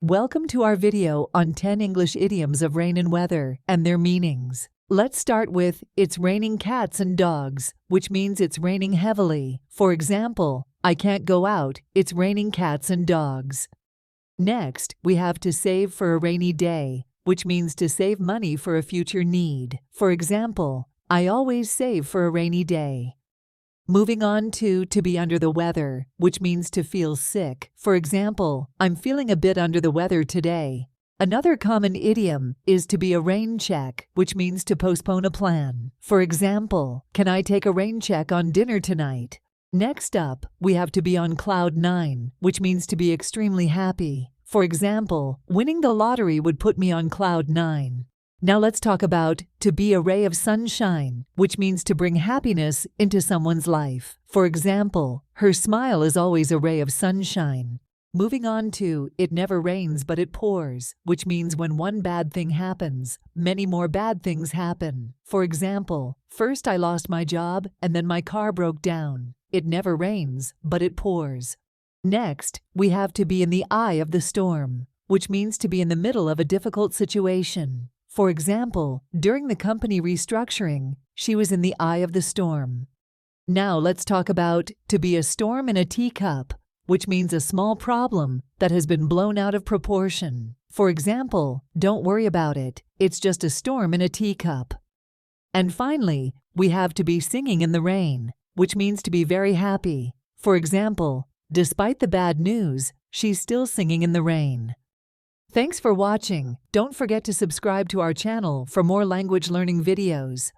Welcome to our video on 10 English idioms of rain and weather and their meanings. Let's start with it's raining cats and dogs, which means it's raining heavily. For example, I can't go out, it's raining cats and dogs. Next, we have to save for a rainy day, which means to save money for a future need. For example, I always save for a rainy day. Moving on to be under the weather, which means to feel sick. For example, I'm feeling a bit under the weather today. Another common idiom is to be a rain check, which means to postpone a plan. For example, can I take a rain check on dinner tonight? Next up, we have to be on cloud nine, which means to be extremely happy. For example, winning the lottery would put me on cloud nine. Now let's talk about to be a ray of sunshine, which means to bring happiness into someone's life. For example, her smile is always a ray of sunshine. Moving on to it never rains but it pours, which means when one bad thing happens, many more bad things happen. For example, first I lost my job and then my car broke down. It never rains but it pours. Next, we have to be in the eye of the storm, which means to be in the middle of a difficult situation. For example, during the company restructuring, she was in the eye of the storm. Now let's talk about to be a storm in a teacup, which means a small problem that has been blown out of proportion. For example, don't worry about it, it's just a storm in a teacup. And finally, we have to be singing in the rain, which means to be very happy. For example, despite the bad news, she's still singing in the rain. Thanks for watching. Don't forget to subscribe to our channel for more language learning videos.